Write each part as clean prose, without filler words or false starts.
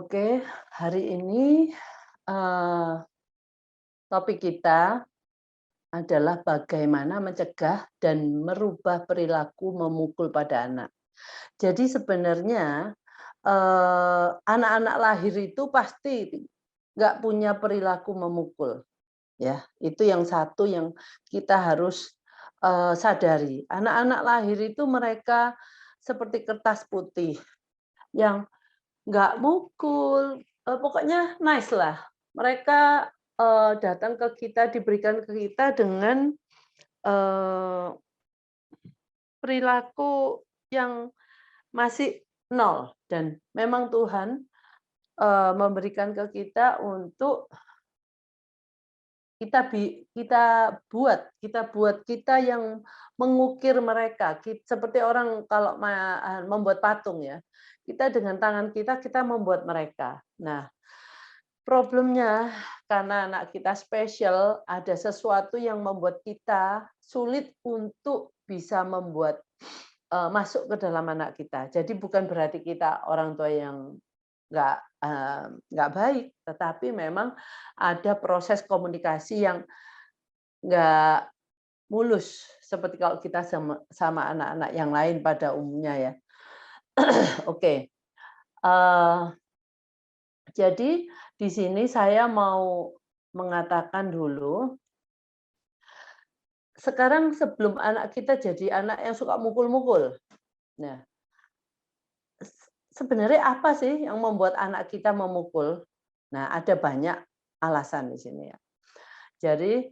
Oke, hari ini eh, topik kita adalah bagaimana mencegah dan merubah perilaku memukul pada anak. Jadi sebenarnya anak-anak lahir itu pasti nggak punya perilaku memukul, ya. Itu yang satu yang kita harus sadari. Anak-anak lahir itu mereka seperti kertas putih yang nggak mukul, pokoknya nice lah. Mereka, datang ke kita, diberikan ke kita dengan, eee, perilaku yang masih nol dan memang Tuhan, memberikan ke kita untuk kita buat kita yang mengukir mereka, seperti orang kalau membuat patung ya, kita dengan tangan kita membuat mereka. Nah, problemnya karena anak kita spesial, ada sesuatu yang membuat kita sulit untuk bisa membuat, masuk ke dalam anak kita. Jadi bukan berarti kita orang tua yang nggak, nggak baik, tetapi memang ada proses komunikasi yang nggak mulus, seperti kalau kita sama sama anak-anak yang lain pada umumnya ya. Oke, eee jadi di sini saya mau mengatakan dulu, sekarang sebelum anak kita jadi anak yang suka mukul-mukul. Nah, sebenarnya apa sih yang membuat anak kita memukul? Nah, ada banyak alasan di sini ya. Jadi,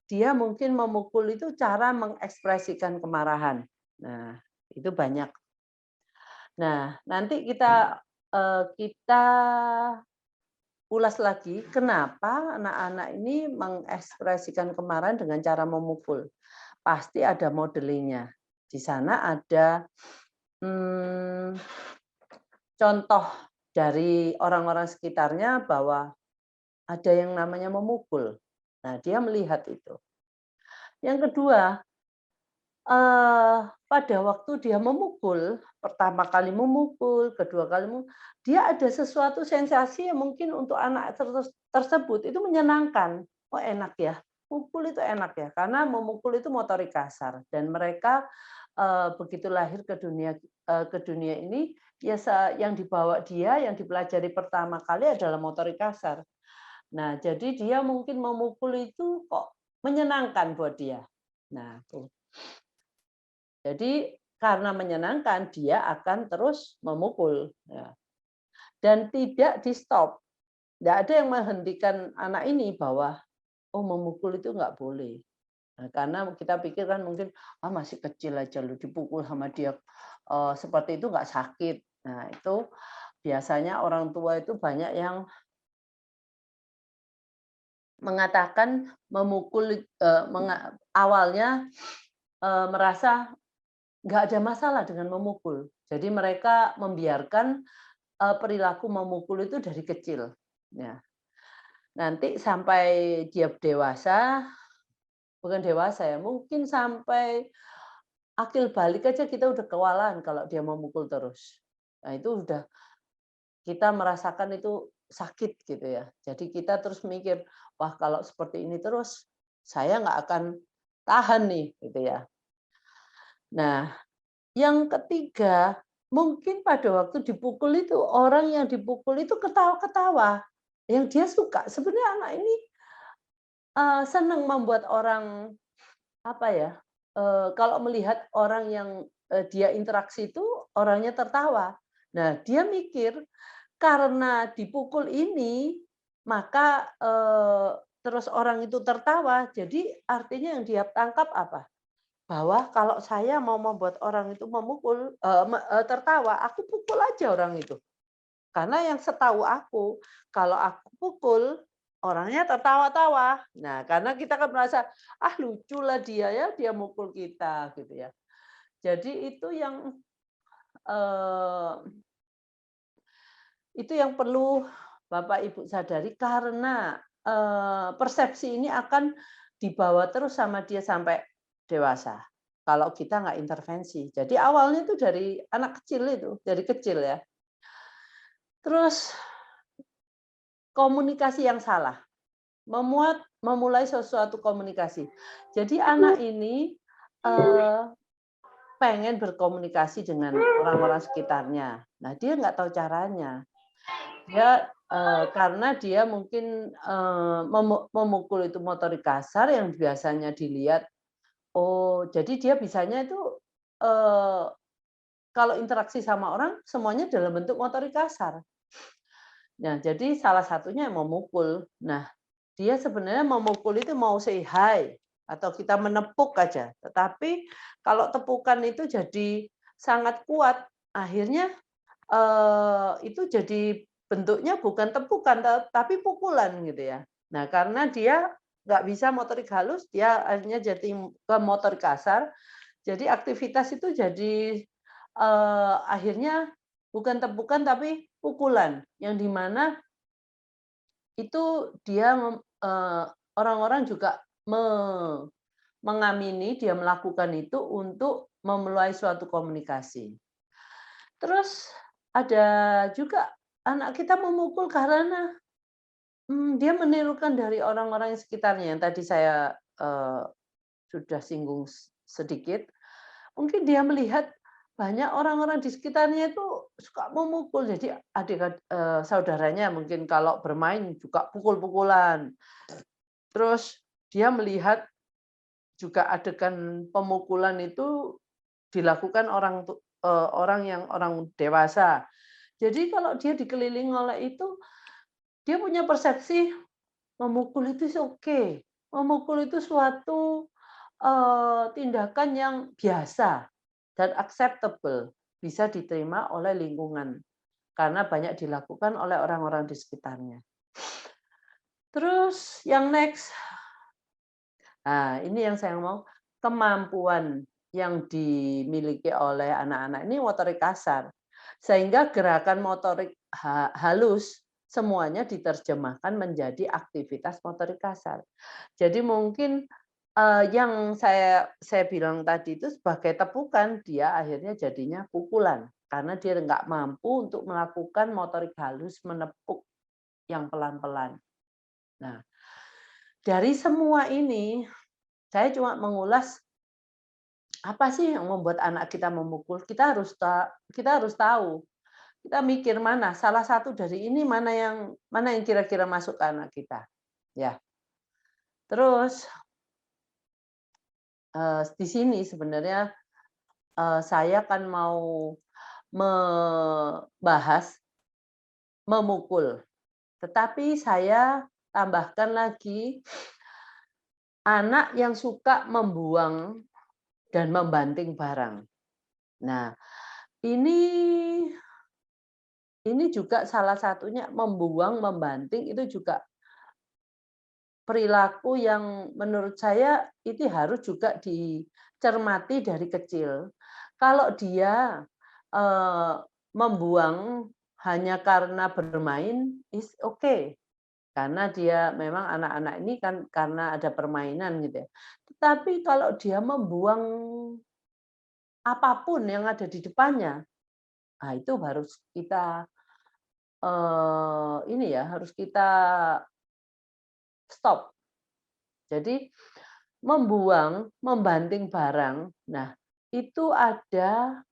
dia mungkin memukul itu cara mengekspresikan kemarahan. Nah, itu banyak. Nah, nanti kita ulas lagi kenapa anak-anak ini mengekspresikan kemarahan dengan cara memukul. Pasti ada modelingnya. Di sana ada hmm, contoh dari orang-orang sekitarnya bahwa ada yang namanya memukul. Nah, dia melihat itu. Yang kedua, pada waktu dia memukul, pertama kali memukul, kedua kali dia ada sesuatu sensasi yang mungkin untuk anak tersebut itu menyenangkan. Oh, enak ya, mukul itu enak ya, karena memukul itu motorik kasar dan mereka, begitu lahir ke dunia ini, ya yang dibawa dia, yang dipelajari pertama kali adalah motorik kasar. Nah, jadi dia mungkin memukul itu kok menyenangkan buat dia. Nah, tuh. Jadi karena menyenangkan dia akan terus memukul, ya. Dan tidak di-stop. Nggak ada yang menghentikan anak ini bahwa, oh memukul itu nggak boleh. Nah, karena kita pikir kan mungkin, ah masih kecil aja lu dipukul sama dia, seperti itu nggak sakit. Nah itu biasanya orang tua itu banyak yang mengatakan memukul, awalnya merasa nggak ada masalah dengan memukul. Jadi mereka membiarkan perilaku memukul itu dari kecil. Ya. Nanti sampai dia dewasa, bukan dewasa ya, mungkin sampai akil balik aja kita udah kewalahan kalau dia memukul terus. Nah itu udah kita merasakan itu sakit gitu ya. Jadi kita terus mikir, wah kalau seperti ini terus saya nggak akan tahan nih gitu ya. Nah, yang ketiga, mungkin pada waktu dipukul itu, orang yang dipukul itu ketawa-ketawa, yang dia suka. Sebenarnya anak ini, senang membuat orang, apa ya, kalau melihat orang yang, dia interaksi itu, orangnya tertawa. Nah, dia mikir, karena dipukul ini, maka, terus orang itu tertawa, jadi artinya yang dia tangkap apa? Bahwa kalau saya mau membuat orang itu memukul, tertawa, aku pukul aja orang itu. Karena yang setahu aku, kalau aku pukul, orangnya tertawa-tawa. Nah, karena kita kan merasa, "Ah, luculah dia ya, dia mukul kita," gitu ya. Jadi eee, itu yang perlu Bapak Ibu sadari karena, persepsi ini akan dibawa terus sama dia sampai dewasa, kalau kita nggak intervensi. Jadi awalnya itu dari anak kecil itu, dari kecil ya. Terus komunikasi yang salah, memulai sesuatu komunikasi. Jadi anak ini, eee, pengen berkomunikasi dengan orang-orang sekitarnya. Nah, dia nggak tahu caranya. Dia, karena dia mungkin, memukul itu motorik kasar yang biasanya dilihat, oh, jadi dia bisanya itu, eee, kalau interaksi sama orang semuanya dalam bentuk motorik kasar. Nah, jadi salah satunya memukul. Nah, dia sebenarnya memukul itu mau say hi atau kita menepuk aja, tetapi kalau tepukan itu jadi sangat kuat, akhirnya, itu jadi bentuknya bukan tepukan tapi pukulan gitu ya. Nah, karena dia nggak bisa motorik halus, dia akhirnya jadi ke motorik kasar, jadi aktivitas itu jadi, akhirnya bukan tepukan tapi pukulan, yang di mana itu dia orang-orang juga mengamini dia melakukan itu untuk memulai suatu komunikasi. Terus ada juga anak kita memukul karena, dia menirukan dari orang-orang yang sekitarnya yang tadi saya, sudah singgung sedikit. Mungkin dia melihat banyak orang-orang di sekitarnya itu suka memukul, jadi saudaranya mungkin kalau bermain juga pukul-pukulan. Terus dia melihat juga adegan pemukulan itu dilakukan orang dewasa. Jadi kalau dia dikelilingi oleh itu, dia punya persepsi memukul itu oke. Memukul itu suatu, tindakan yang biasa dan acceptable, bisa diterima oleh lingkungan, karena banyak dilakukan oleh orang-orang di sekitarnya. Terus yang next, nah ini yang saya mau, kemampuan yang dimiliki oleh anak-anak ini motorik kasar, sehingga gerakan motorik halus semuanya diterjemahkan menjadi aktivitas motorik kasar. Jadi mungkin, yang saya bilang tadi itu sebagai tepukan, dia akhirnya jadinya pukulan, karena dia nggak mampu untuk melakukan motorik halus menepuk yang pelan-pelan. Nah, dari semua ini, saya cuma mengulas apa sih yang membuat anak kita memukul. Kita harus tahu, kita mikir mana, salah satu dari ini mana yang kira-kira masuk ke anak kita, ya. Terus, di sini sebenarnya, saya kan mau membahas memukul, tetapi saya tambahkan lagi anak yang suka membuang dan membanting barang. Nah, ini juga salah satunya membuang, membanting itu juga perilaku yang menurut saya itu harus juga dicermati dari kecil. Kalau dia, membuang hanya karena bermain, is okay, karena dia memang anak-anak ini kan karena ada permainan gitu ya. Tetapi kalau dia membuang apapun yang ada di depannya, nah itu harus kita, ini ya, harus kita stop. Jadi membuang, membanting barang, nah itu ada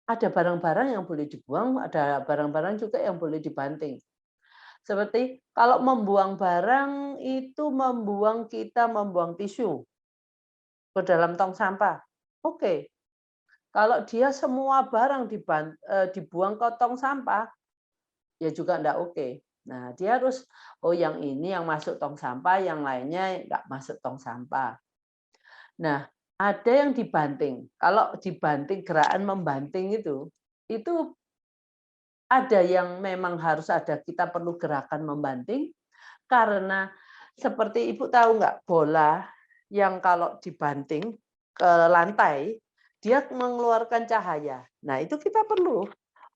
barang-barang yang boleh dibuang, ada barang-barang juga yang boleh dibanting. Seperti kalau membuang barang itu kita membuang tisu ke dalam tong sampah, oke. Kalau dia semua barang dibuang ke tong sampah, ya juga enggak oke. Nah, dia harus, oh yang ini yang masuk tong sampah, yang lainnya enggak masuk tong sampah. Nah, ada yang dibanting. Kalau dibanting, gerakan membanting itu ada yang memang harus ada, kita perlu gerakan membanting, karena seperti Ibu tahu nggak, bola yang kalau dibanting ke lantai, dia mengeluarkan cahaya. Nah, itu kita perlu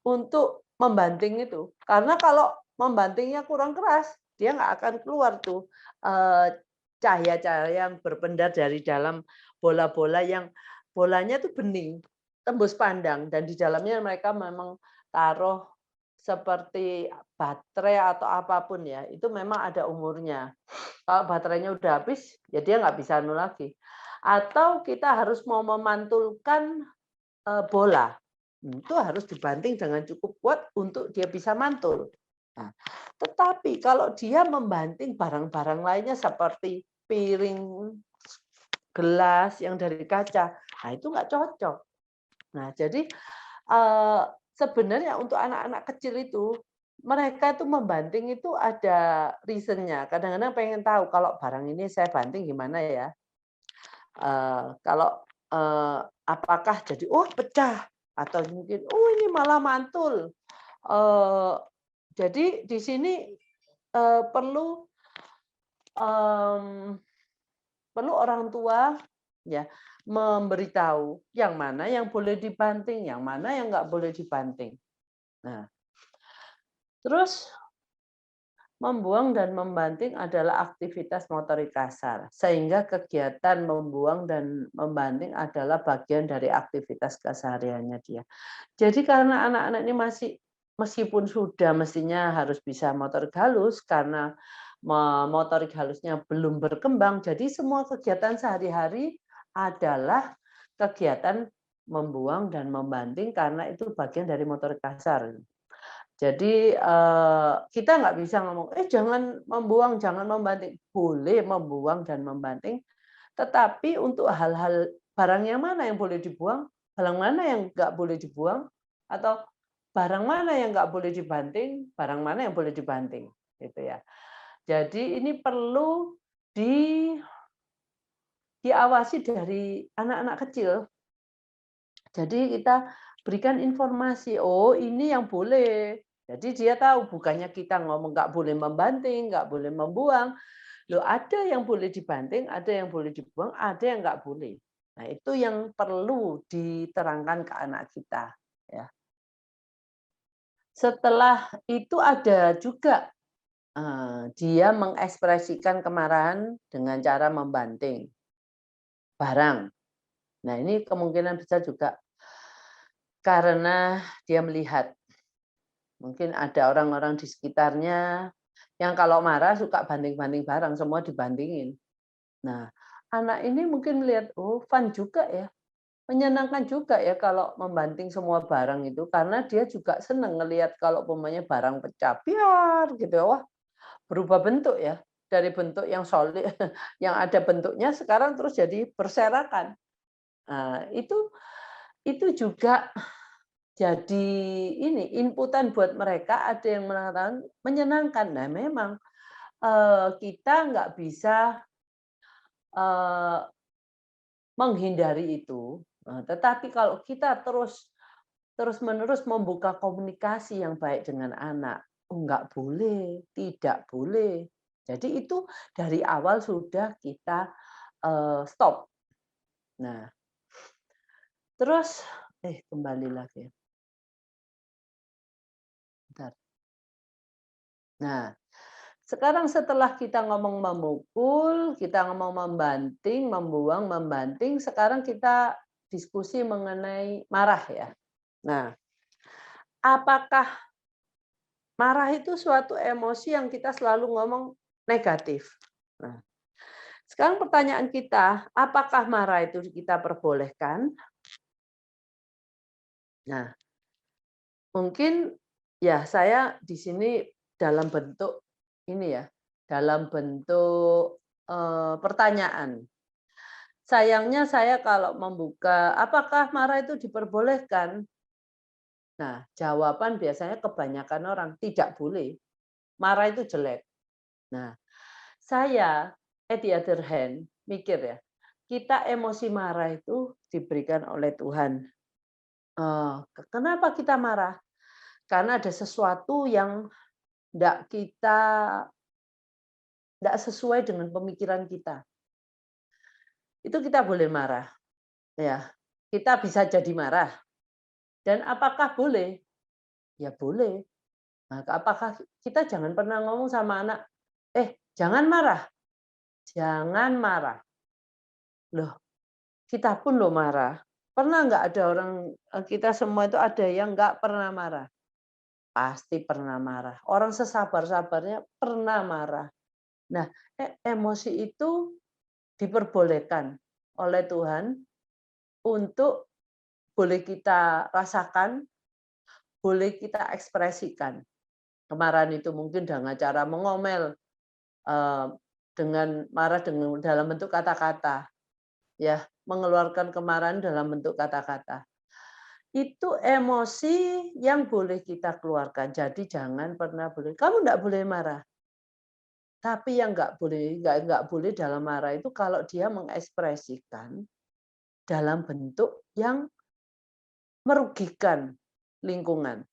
untuk membanting itu. Karena kalau membantingnya kurang keras, dia nggak akan keluar tuh cahaya-cahaya yang berpendar dari dalam bola-bola yang bolanya tuh bening, tembus pandang, dan di dalamnya mereka memang taruh seperti baterai atau apapun ya, itu memang ada umurnya. Kalau baterainya udah habis, ya dia nggak bisa anu lagi. Atau kita harus mau memantulkan, bola, itu harus dibanting dengan cukup kuat untuk dia bisa mantul. Nah, tetapi kalau dia membanting barang-barang lainnya seperti piring, gelas yang dari kaca, nah itu nggak cocok. Nah, jadi, sebenarnya untuk anak-anak kecil itu, mereka itu membanting itu ada reason-nya. Kadang-kadang pengen tahu, kalau barang ini saya banting gimana ya? Kalau, apakah jadi, "Oh pecah," atau mungkin, "Oh ini malah mantul." Eee, jadi di sini, perlu, mmm, perlu orang tua ya memberitahu yang mana yang boleh dibanting, yang mana yang nggak boleh dibanting. Nah, terus membuang dan membanting adalah aktivitas motorik kasar, sehingga kegiatan membuang dan membanting adalah bagian dari aktivitas kesehariannya dia. Jadi karena anak-anak ini masih meskipun sudah mestinya harus bisa motorik halus, karena motorik halusnya belum berkembang, jadi semua kegiatan sehari-hari adalah kegiatan membuang dan membanting karena itu bagian dari motorik kasar. Jadi, kita nggak bisa ngomong, jangan membuang, jangan membanting." Boleh membuang dan membanting, tetapi untuk hal-hal barang yang mana yang boleh dibuang, barang mana yang nggak boleh dibuang, atau barang mana yang nggak boleh dibanting, barang mana yang boleh dibanting, gitu ya. Jadi ini perlu di diawasi dari anak-anak kecil. Jadi kita berikan informasi, oh ini yang boleh. Jadi dia tahu, bukannya kita ngomong nggak boleh membanting, nggak boleh membuang. Loh ada yang boleh dibanting, ada yang boleh dibuang, ada yang nggak boleh. Nah itu yang perlu diterangkan ke anak kita. Ya. Setelah itu ada juga dia mengekspresikan kemarahan dengan cara membanting barang. Nah ini kemungkinan besar juga karena dia melihat mungkin ada orang-orang di sekitarnya yang kalau marah suka banting-banting barang, semua dibandingin. Nah, anak ini mungkin melihat, oh fun juga ya, menyenangkan juga ya kalau membanting semua barang itu, karena dia juga senang ngelihat kalau umpamanya barang pecah, biar gitu ya, wah berubah bentuk ya, dari bentuk yang solid, yang ada bentuknya sekarang terus jadi berserakan. Nah, itu juga jadi ini inputan buat mereka, ada yang mengatakan menyenangkan. Nah, memang, kita nggak bisa, eee, menghindari itu, tetapi kalau kita terus-menerus membuka komunikasi yang baik dengan anak, "Oh, nggak boleh, tidak boleh." Jadi itu dari awal sudah kita, stop. Nah, terus kembali lagi, bentar. Nah, sekarang setelah kita ngomong memukul, kita ngomong membanting, membuang, membanting, sekarang kita diskusi mengenai marah ya. Nah, apakah marah itu suatu emosi yang kita selalu ngomong negatif? Nah, sekarang pertanyaan kita, apakah marah itu kita perbolehkan? Nah, mungkin ya saya di sini dalam bentuk ini ya, dalam bentuk, pertanyaan. Sayangnya saya kalau membuka, apakah marah itu diperbolehkan? Nah, jawaban biasanya kebanyakan orang, tidak boleh, marah itu jelek. Nah, saya the other hand, mikir ya, kita emosi marah itu diberikan oleh Tuhan. Kenapa kita marah? Karena ada sesuatu yang ndak kita ndak sesuai dengan pemikiran kita. Itu kita boleh marah, ya. Kita bisa jadi marah. Dan apakah boleh? Ya boleh. Nah, apakah kita jangan pernah ngomong sama anak, jangan marah, jangan marah." Loh, kita pun loh marah. Pernah nggak ada orang, kita semua itu ada yang nggak pernah marah? pasti pernah marah. Orang sesabar-sabarnya pernah marah. Nah, emosi itu diperbolehkan oleh Tuhan untuk boleh kita rasakan, boleh kita ekspresikan. Kemarahan itu mungkin dengan cara mengomel, eee, dengan marah dengan dalam bentuk kata-kata, ya, mengeluarkan kemarahan dalam bentuk kata-kata. Itu emosi yang boleh kita keluarkan. Jadi jangan pernah boleh, "Kamu enggak boleh marah." Tapi yang nggak boleh dalam marah itu kalau dia mengekspresikan dalam bentuk yang merugikan lingkungan.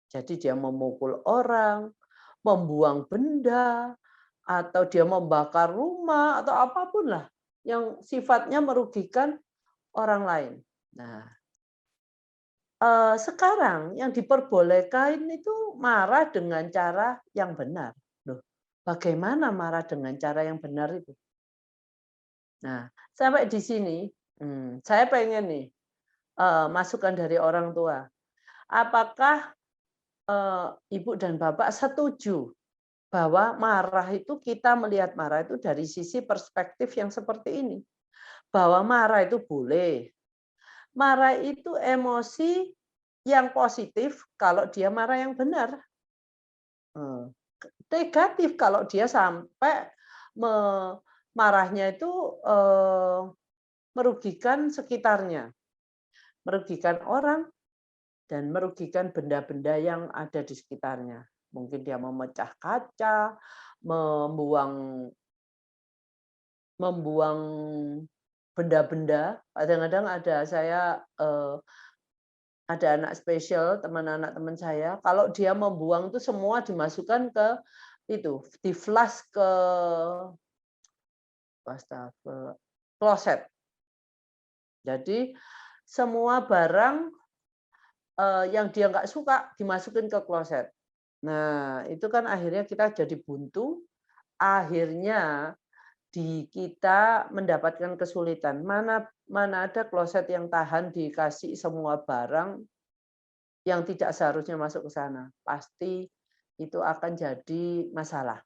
Jadi dia memukul orang, membuang benda, atau dia membakar rumah, atau apapun lah yang sifatnya merugikan orang lain. Nah, sekarang yang diperbolehkan itu marah dengan cara yang benar. Loh, bagaimana marah dengan cara yang benar itu? Nah, sampai di sini, saya pengen nih, masukan dari orang tua. Apakah, ibu dan bapak setuju bahwa marah itu kita melihat marah itu dari sisi perspektif yang seperti ini? Bahwa marah itu boleh, marah itu emosi yang positif kalau dia marah yang benar. Negatif kalau dia sampai marahnya itu, merugikan sekitarnya, merugikan orang dan merugikan benda-benda yang ada di sekitarnya. Mungkin dia memecah kaca, membuang membuang benda-benda. Kadang-kadang ada anak spesial, anak teman saya, kalau dia membuang itu semua dimasukkan ke itu, di-flush ke kloset. Jadi semua barang, yang dia nggak suka dimasukin ke kloset. Nah, itu kan akhirnya kita jadi buntu, akhirnya kita mendapatkan kesulitan. Mana mana ada kloset yang tahan dikasih semua barang yang tidak seharusnya masuk ke sana. Pasti itu akan jadi masalah.